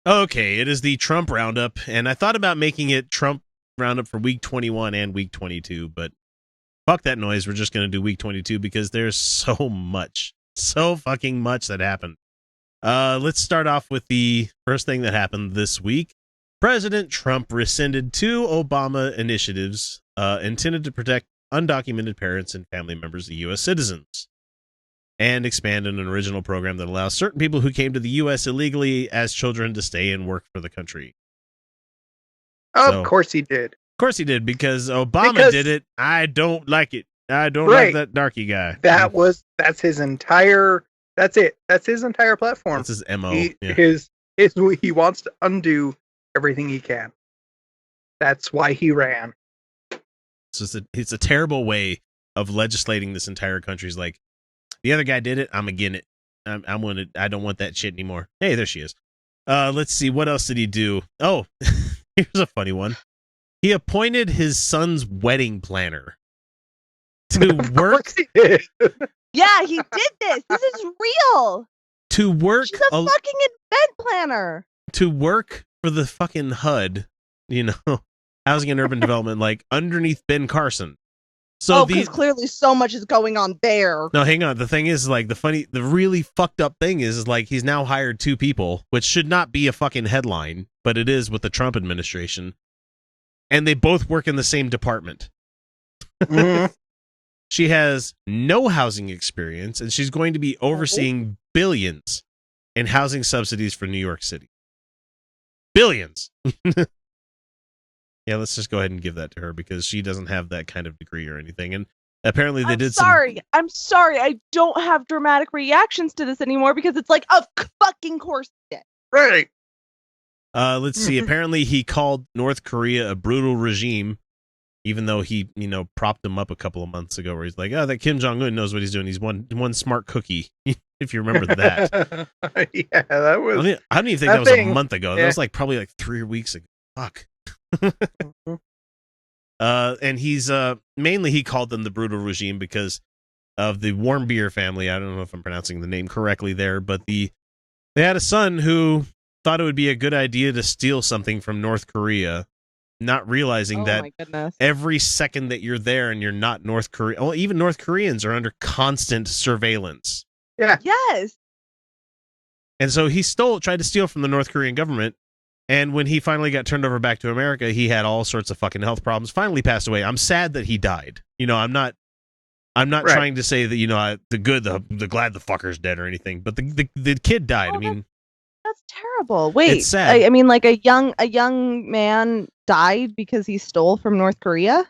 Okay, it is the Trump Roundup, and I thought about making it Trump Roundup for week 21 and week 22, but fuck that noise. We're just going to do week 22 because there's so fucking much that happened. Let's start off with the first thing that happened this week. President Trump rescinded 2 Obama initiatives intended to protect undocumented parents and family members of U.S. citizens, and expanded an original program that allows certain people who came to the U.S. illegally as children to stay and work for the country. Of course he did. Of course he did, because Obama did it. I don't like it. I don't like that darky guy. That's his entire platform. That's his MO. He wants to undo everything he can. That's why he ran. It's a terrible way of legislating this entire country. It's like, the other guy did it, I'm again it. I don't want that shit anymore. Hey, there she is. Let's see, what else did he do? Oh, here's a funny one. He appointed his son's wedding planner to work. Yeah, he did this. This is real. To work. She's a fucking event planner. To work for the fucking HUD, Housing and Urban Development, like underneath Ben Carson. So because clearly so much is going on there. No, hang on. The thing is, like, the really fucked up thing is like he's now hired 2 people, which should not be a fucking headline, but it is with the Trump administration. And they both work in the same department. Mm-hmm. She has no housing experience, and she's going to be overseeing billions in housing subsidies for New York City. Billions. Yeah, let's just go ahead and give that to her because she doesn't have that kind of degree or anything. And apparently they did I'm sorry. I don't have dramatic reactions to this anymore because it's like, of fucking course he did. Right. Let's see. Apparently he called North Korea a brutal regime, even though he, propped him up a couple of months ago where he's like, oh, that Kim Jong-un knows what he's doing. He's one smart cookie, if you remember that. Yeah, that was... I don't even think that was a month ago. Yeah. That was like probably like 3 weeks ago. Fuck. And he's mainly he called them the brutal regime because of the warm beer family. I don't know if I'm pronouncing the name correctly there, but they had a son who thought it would be a good idea to steal something from North Korea, not realizing that every second that you're there and you're not North Korea, well, even North Koreans are under constant surveillance. Yeah. Yes. And so he tried to steal from the North Korean government. And when he finally got turned over back to America, he had all sorts of fucking health problems. Finally passed away. I'm sad that he died. I'm not trying to say that the glad the fucker's dead or anything. But the kid died. Oh, I mean, that's terrible. Wait, it's sad. I mean, like a young man died because he stole from North Korea.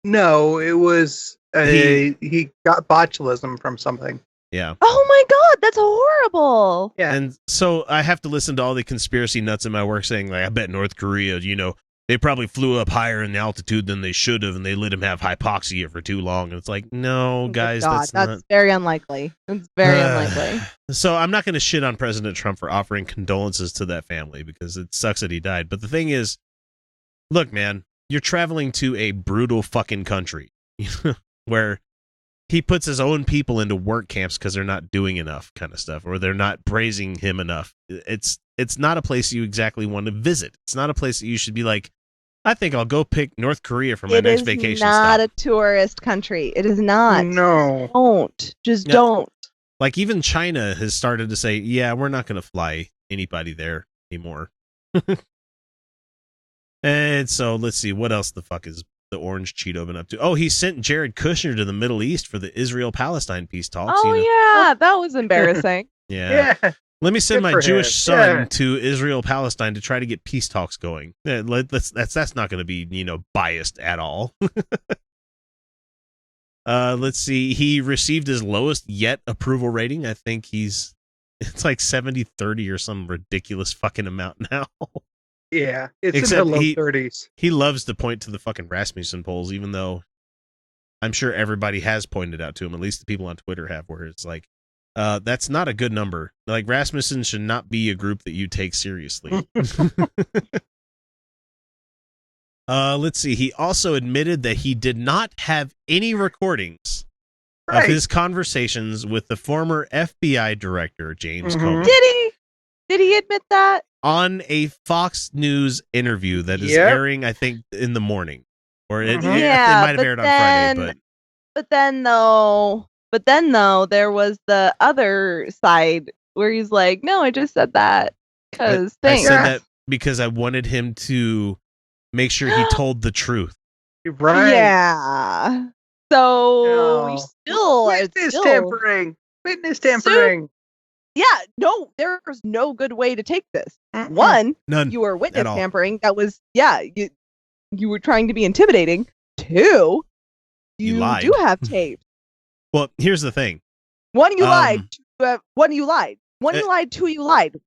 No, it was he got botulism from something. Yeah. Oh my god, that's horrible. Yeah. And so I have to listen to all the conspiracy nuts in my work saying, like, I bet North Korea, they probably flew up higher in altitude than they should have, and they let him have hypoxia for too long. And it's like, no, guys, that's very unlikely. It's very unlikely. So I'm not going to shit on President Trump for offering condolences to that family because it sucks that he died. But the thing is, look, man, you're traveling to a brutal fucking country where he puts his own people into work camps because they're not doing enough kind of stuff, or they're not praising him enough. It's not a place you exactly want to visit. It's not a place that you should be like, I think I'll go pick North Korea for my next vacation. It's not a tourist country. It is not. No. Don't. Like even China has started to say, yeah, we're not going to fly anybody there anymore. And so let's see, what else the fuck is the Orange Cheeto been up to? Oh, he sent Jared Kushner to the Middle East for the Israel-Palestine peace talks. Oh, yeah, that was embarrassing. Yeah. Let me send my Jewish son to Israel-Palestine to try to get peace talks going. That's not going to be, biased at all. Let's see. He received his lowest yet approval rating. I think it's like 70-30 or some ridiculous fucking amount now. Yeah, it's in the low 30s. He loves to point to the fucking Rasmussen polls, even though I'm sure everybody has pointed out to him, at least the people on Twitter have, where it's like, that's not a good number. Like, Rasmussen should not be a group that you take seriously. Let's see. He also admitted that he did not have any recordings of his conversations with the former FBI director, James Comey. Did he? Did he admit that? On a Fox News interview that is Yep. airing, I think, in the morning. Or it Mhm. Yeah, might have but aired on Friday, but But then though, there was the other side where he's like, "No, I just said that because I thanks." said that because I wanted him to make sure he told the truth. Right. Yeah. So we No. still Witness tampering. Witness tampering. Yeah, no, there's no good way to take this. Mm-mm. One, None. you were witness At all. tampering. That was you were trying to be intimidating. Two, You you lied. do have tapes. Well, here's the thing. One, you Um, lied. One, you lied. One, you lied. Two, you lied.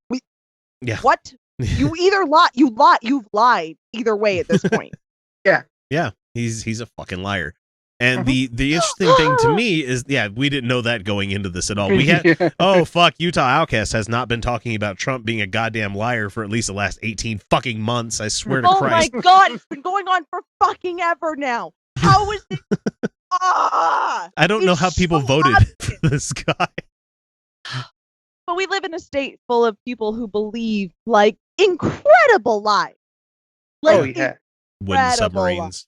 Yeah. What? You either you've lied either way at this point. Yeah, he's a fucking liar. And the interesting thing to me is, we didn't know that going into this at all. We had, oh fuck, Utah Outcasts has not been talking about Trump being a goddamn liar for at least the last 18 fucking months. I swear to Oh Christ. my god, it's been going on for fucking ever now. How is it? I don't know it's how people so voted obvious. for this guy. But we live in a state full of people who believe like incredible lies. Like, Oh yeah. Wooden Incredible. submarines.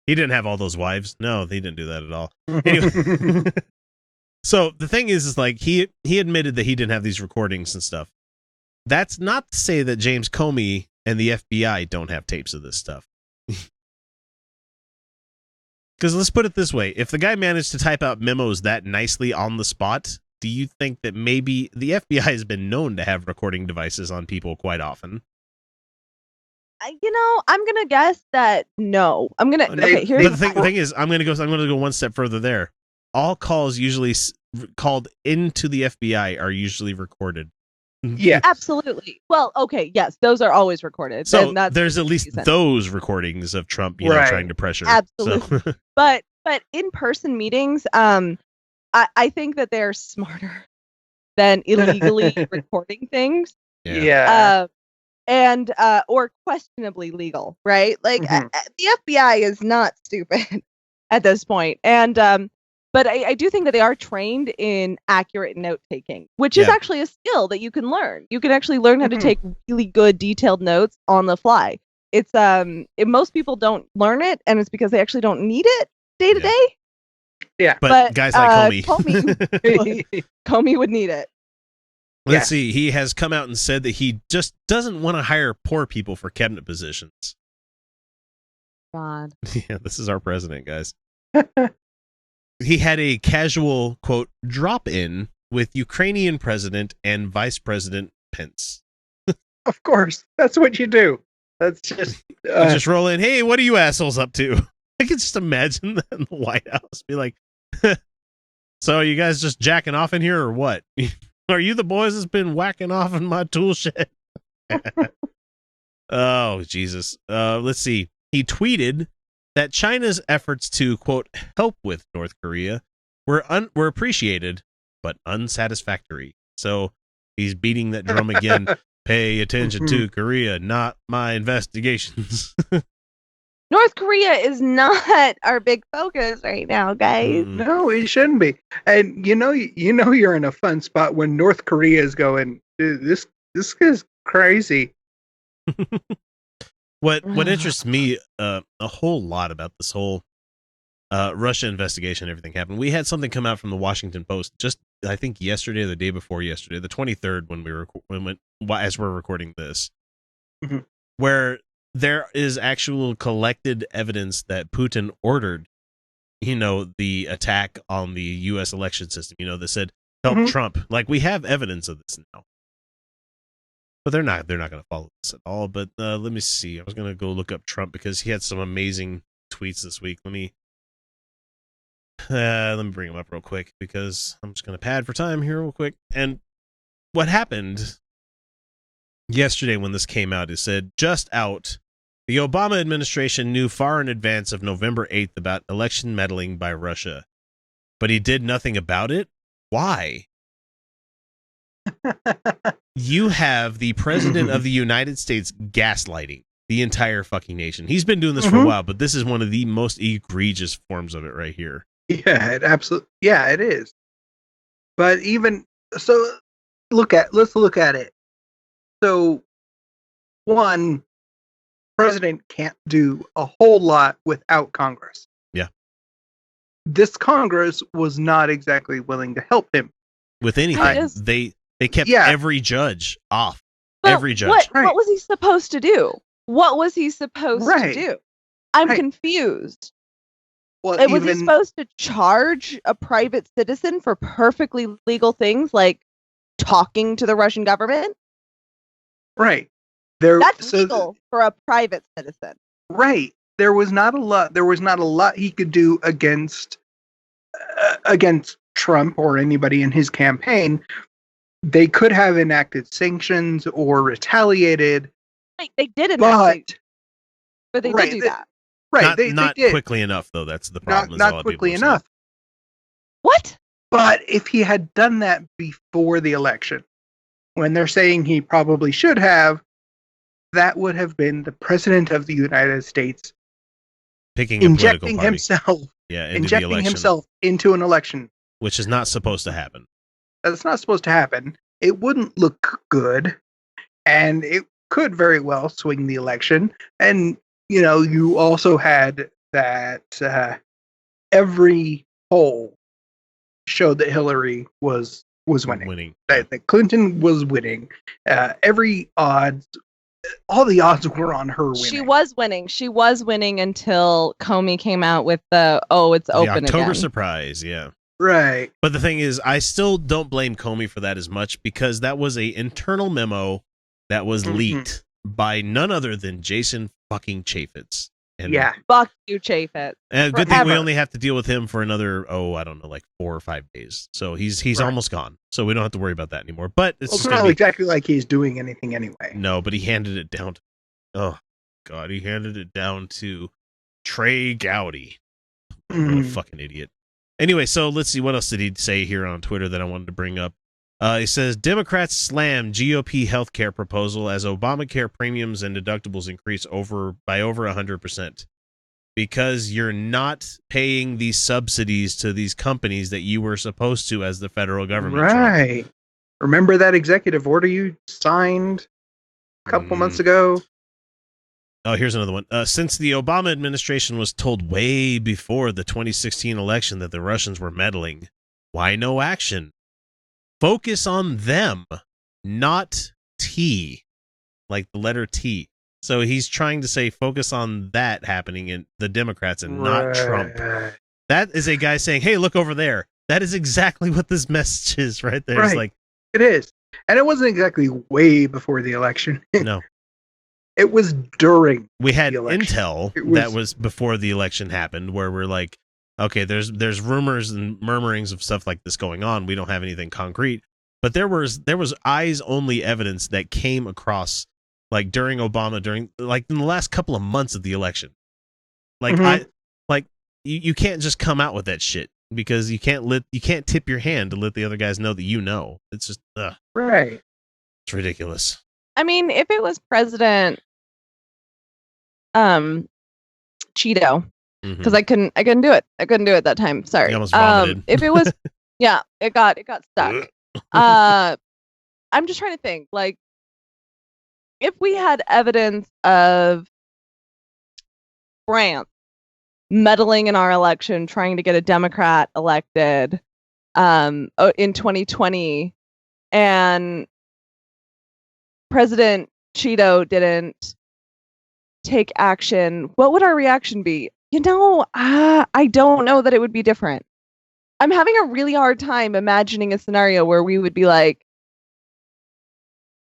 He didn't have all those wives. No, he didn't do that at all. Anyway. So the thing is like he admitted that he didn't have these recordings and stuff. That's not to say that James Comey and the FBI don't have tapes of this stuff. Because let's put it this way. If the guy managed to type out memos that nicely on the spot, do you think that maybe the FBI has been known to have recording devices on people quite often? I'm gonna guess that no. I'm gonna They- here's But the thing is, I'm going to go one step further there. All calls usually called into the FBI are usually recorded. Yeah. absolutely. Well, okay, yes, those are always recorded. So and that's there's the at least reason. those recordings of Trump, Right. trying to pressure. Absolutely. So, But in-person meetings, I think that they're smarter than illegally recording things. Yeah. And or questionably legal, right? Like Mhm. the FBI is not stupid at this point. And but I do think that they are trained in accurate note taking, which is Yeah. actually a skill that you can learn. You can actually learn how to Mhm. take really good detailed notes on the fly. It's most people don't learn it, and it's because they actually don't need it day to Yeah. day. but guys like Comey. Comey would need it. Let's see. He has come out and said that he just doesn't want to hire poor people for cabinet positions. God. Yeah, this is our president, guys. He had a casual, quote, drop-in with Ukrainian President and Vice President Pence. Of course. That's what you do. That's just Just roll in, hey, what are you assholes up to? I can just imagine that in the White House. Be like, so you guys just jacking off in here or what? Are you the boys that's been whacking off in my tool shed? Oh, Jesus. Let's see. He tweeted that China's efforts to, quote, help with North Korea were appreciated, but unsatisfactory. So he's beating that drum again. Pay attention to Korea, not my investigations. North Korea is not our big focus right now, guys. no, it shouldn't be. And you know you're in a fun spot when North Korea is going, this is crazy. What interests me a whole lot about this whole Russia investigation, everything happened. We had something come out from the Washington Post just I think yesterday or the day before yesterday, the 23rd, as we're recording this, Mhm. where there is actual collected evidence that Putin ordered, the attack on the U.S. election system. That said, help Mhm. Trump. Like, we have evidence of this now. But they're not going to follow this at all. But let me see. I was going to go look up Trump because he had some amazing tweets this week. Let me bring him up real quick because I'm just going to pad for time here real quick. And what happened yesterday when this came out is said, just out, the Obama administration knew far in advance of November 8th about election meddling by Russia, but he did nothing about it. Why? You have the president of the United States gaslighting the entire fucking nation. He's been doing this for a while, but this is one of the most egregious forms of it right here. Yeah, it absolutely. Yeah, it is. But even so, look at it. So, one, president can't do a whole lot without Congress. Yeah. This Congress was not exactly willing to help him with anything. They kept every judge off. But every judge. What was he supposed to do? What was he supposed to do? I'm confused. Well, was he supposed to charge a private citizen for perfectly legal things like talking to the Russian government? Right. That's legal for a private citizen. Right. There was not a lot he could do against Trump or anybody in his campaign. They could have enacted sanctions or retaliated. Right, they did enact, but they did do that. Right, not they did. Quickly enough, though. That's the problem. Not quickly enough. What? But if he had done that before the election, when they're saying he probably should have, that would have been the president of the United States injecting himself into an election, which is not supposed to happen. That's not supposed to happen. It wouldn't look good, and it could very well swing the election. And you also had that every poll showed that Hillary was winning. That Clinton was winning. All the odds were on her winning. She was winning until Comey came out with the it's open October again. surprise, yeah. Right. But the thing is, I still don't blame Comey for that as much, because that was a internal memo that was leaked by none other than Jason fucking Chaffetz. And fuck you, Chaffetz. And good thing we only have to deal with him for another, I don't know, like 4 or 5 days. So he's almost gone. So we don't have to worry about that anymore. But it's not exactly like he's doing anything anyway. No, but he handed it down. He handed it down to Trey Gowdy. What a fucking idiot. Anyway, so let's see. What else did he say here on Twitter that I wanted to bring up? He says, Democrats slam GOP healthcare proposal as Obamacare premiums and deductibles increase by over 100%. Because you're not paying these subsidies to these companies that you were supposed to as the federal government. Right. Trump. Remember that executive order you signed a couple months ago? Oh, here's another one. Since the Obama administration was told way before the 2016 election that the Russians were meddling, why no action? Focus on them, not T, like the letter T. So he's trying to say focus on that happening in the Democrats and not Trump. That is a guy saying, hey, look over there. That is exactly what this message is right there. Right. It's like, it is. And it wasn't exactly way before the election. No. It was during. We had intel that was before the election happened, where we're like, okay, there's rumors and murmurings of stuff like this going on. We don't have anything concrete, but there was eyes only evidence that came across, like during Obama, in the last couple of months of the election. Like you can't just come out with that shit, because you can't tip your hand to let the other guys know that you know. It's just right. It's ridiculous. I mean, if it was President Cheeto, because I couldn't do it. I couldn't do it that time. Sorry. You almost vomited. If it was, it got stuck. I'm just trying to think. Like, if we had evidence of France meddling in our election, trying to get a Democrat elected in 2020, and President Cheeto didn't take action, what would our reaction be? I don't know that it would be different. I'm having a really hard time imagining a scenario where we would be like,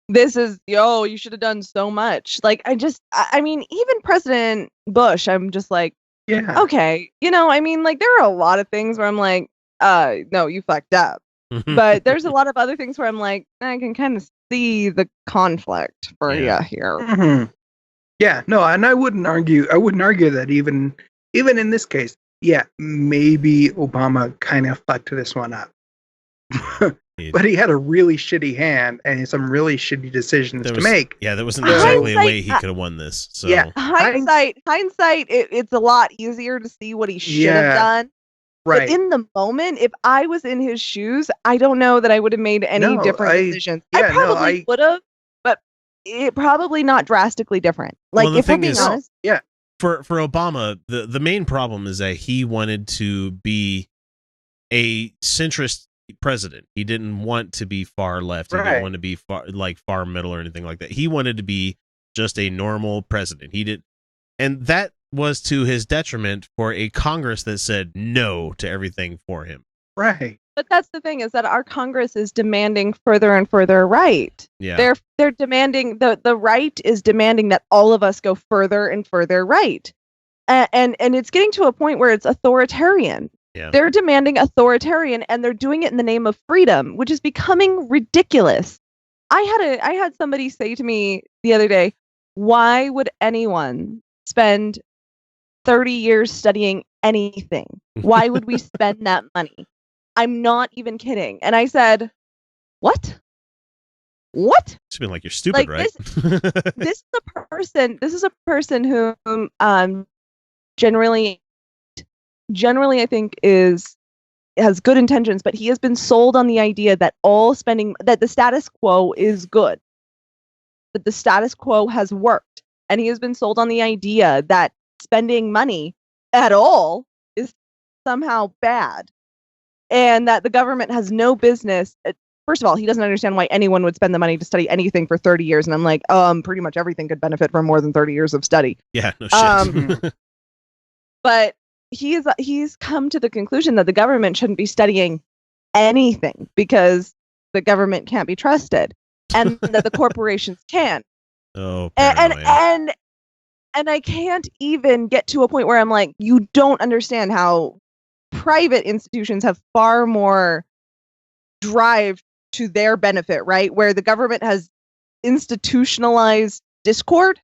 this is, you should have done so much. Like, I mean, even President Bush, I'm just like, okay. I mean, like, there are a lot of things where I'm like, no, you fucked up. But there's a lot of other things where I'm like, I can kind of see the conflict for you here. Mm-hmm. Yeah, no, and I wouldn't argue that even in this case, maybe Obama kind of fucked this one up. But he had a really shitty hand and some really shitty decisions to make. Yeah, there wasn't exactly a way he could have won this. So. Yeah, hindsight, it's a lot easier to see what he should have done. Right. But in the moment, if I was in his shoes, I don't know that I would have made any different decisions. I probably would have, but it probably not drastically different. Like, well, if we're being honest. Yeah. For Obama, the main problem is that he wanted to be a centrist president. He didn't want to be far left. He didn't want to be far middle or anything like that. He wanted to be just a normal president. He did, and that was to his detriment for a Congress that said no to everything for him. Right. But that's the thing, is that our Congress is demanding further and further right. Yeah. They're demanding, the right is demanding that all of us go further and further right. And it's getting to a point where it's authoritarian. Yeah. They're demanding authoritarian, and they're doing it in the name of freedom, which is becoming ridiculous. I had somebody say to me the other day, why would anyone spend 30 years studying anything? Why would we spend that money? I'm not even kidding. And I said, what? It's been like, you're stupid, right? This is a person who generally I think has good intentions, but he has been sold on the idea that that the status quo is good, that the status quo has worked, and he has been sold on the idea that spending money at all is somehow bad, and that the government has no business. First of all, he doesn't understand why anyone would spend the money to study anything for 30 years, and I'm like, pretty much everything could benefit from more than 30 years of study. Yeah, no shit. But he's come to the conclusion that the government shouldn't be studying anything because the government can't be trusted, and that the corporations can. Oh, paranoia. And I can't even get to a point where I'm like, you don't understand how private institutions have far more drive to their benefit, right? Where the government has institutionalized discord.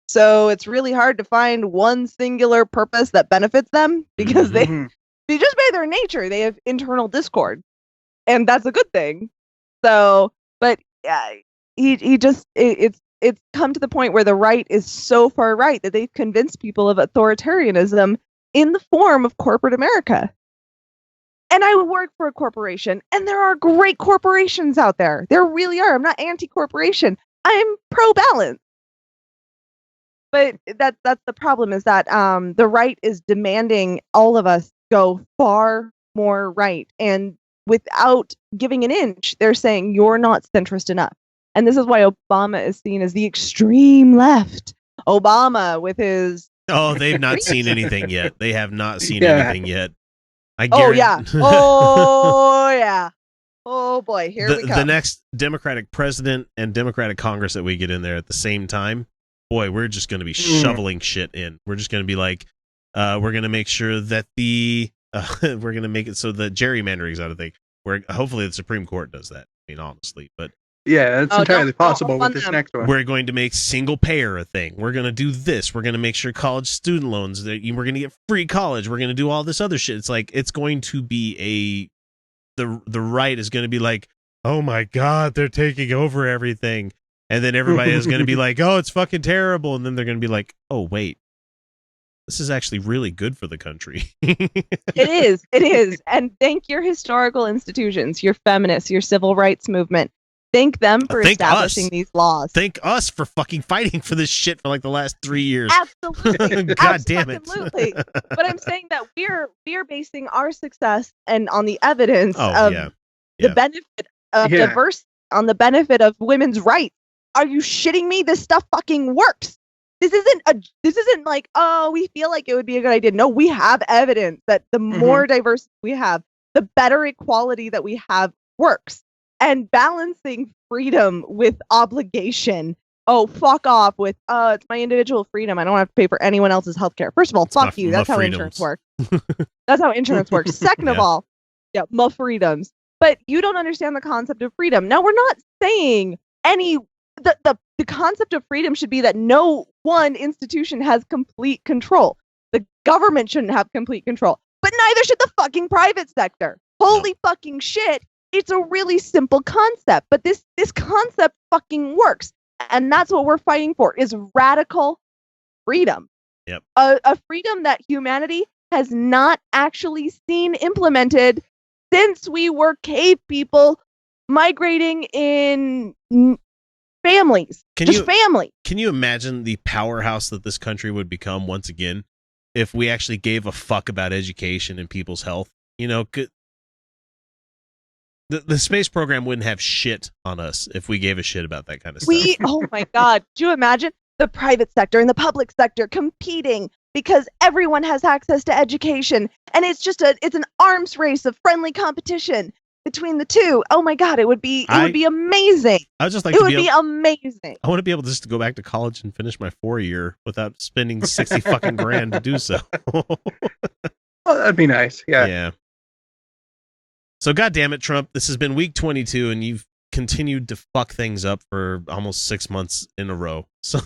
So it's really hard to find one singular purpose that benefits them, because they just by their nature, they have internal discord, and that's a good thing. So, but it's come to the point where the right is so far right that they've convinced people of authoritarianism in the form of corporate America. And I work for a corporation, and there are great corporations out there. There really are. I'm not anti-corporation. I'm pro-balance. But that's the problem, is that the right is demanding all of us go far more right. And without giving an inch, they're saying you're not centrist enough. And this is why Obama is seen as the extreme left. Obama with his... Oh, they've not seen anything yet. They have not seen anything yet. Oh, yeah. Oh, yeah. Oh, boy. Here we come. The next Democratic president and Democratic Congress that we get in there at the same time, boy, we're just going to be shoveling shit in. We're just going to be like, we're going to make sure that we're going to make it so that gerrymandering's out of thing. Hopefully the Supreme Court does that. I mean, honestly, but yeah, it's entirely possible with this next one. We're going to make single payer a thing. We're going to do this. We're going to make sure college student loans, we're going to get free college. We're going to do all this other shit. It's like, it's going to be the right is going to be like, oh my God, they're taking over everything. And then everybody is going to be like, oh, it's fucking terrible. And then they're going to be like, oh, wait, this is actually really good for the country. It is. And thank your historical institutions, your feminists, your civil rights movement. Thank them for establishing these laws. Thank us for fucking fighting for this shit for like the last 3 years. Absolutely. God damn it. Absolutely. But I'm saying that we're basing our success and on the evidence of the benefit of diversity, on the benefit of women's rights. Are you shitting me? This stuff fucking works. This isn't like, oh, we feel like it would be a good idea. No, we have evidence that the more diverse we have, the better equality that we have works. And balancing freedom with obligation. Oh, fuck off with, it's my individual freedom. I don't have to pay for anyone else's healthcare. First of all, fuck you. That's how insurance works. That's how insurance works. Second of all, my freedoms. But you don't understand the concept of freedom. Now, we're not saying the concept of freedom should be that no one institution has complete control. The government shouldn't have complete control. But neither should the fucking private sector. Holy fucking shit. It's a really simple concept, but this concept fucking works. And that's what we're fighting for, is radical freedom. Yep. A freedom that humanity has not actually seen implemented since we were cave people migrating in families. Family. Can you imagine the powerhouse that this country would become once again if we actually gave a fuck about education and people's health? You know, the space program wouldn't have shit on us if we gave a shit about that kind of stuff. Oh my God. Do you imagine the private sector and the public sector competing because everyone has access to education, and it's an arms race of friendly competition between the two. Oh my God, it would be amazing. I would just like it would be amazing. I want to be able just to go back to college and finish my 4-year without spending 60 fucking grand to do so. Oh, that'd be nice. Yeah. Yeah. So, goddamn it, Trump, this has been week 22, and you've continued to fuck things up for almost 6 months in a row. So,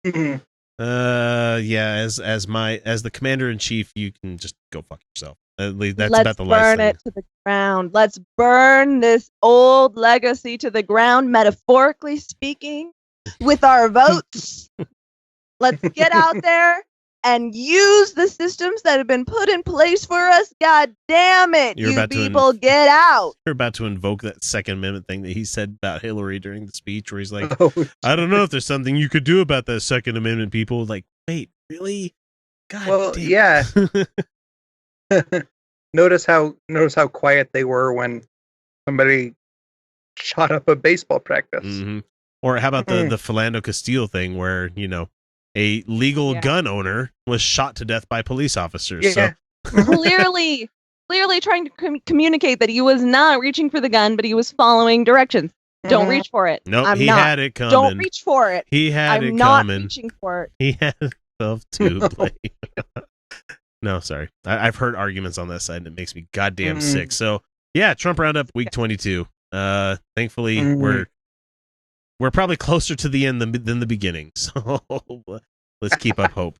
Mhm. yeah, as the commander in chief, you can just go fuck yourself. At least that's Let's about the last burn thing. it to the ground. Let's burn this old legacy to the ground, metaphorically speaking, with our votes. Let's get out there and use the systems that have been put in place for us. God damn it, get out. You're about to invoke that Second Amendment thing that he said about Hillary during the speech where he's like, I don't know if there's something you could do about that Second Amendment, people. Like, wait, really? God damn. Yeah. Notice how quiet they were when somebody shot up a baseball practice. Mm-hmm. Or how about the Philando Castile thing where, you know, a legal gun owner was shot to death by police officers. Yeah. So clearly trying to communicate that he was not reaching for the gun, but he was following directions. Don't reach for it. Nope, he had it coming. Don't reach for it. He had it coming. I'm not reaching for it. He had himself to blame. No, sorry. I've heard arguments on that side, and it makes me goddamn sick. So, yeah, Trump Roundup, week 22. Thankfully, we're probably closer to the end than the beginning. So, let's keep up hope.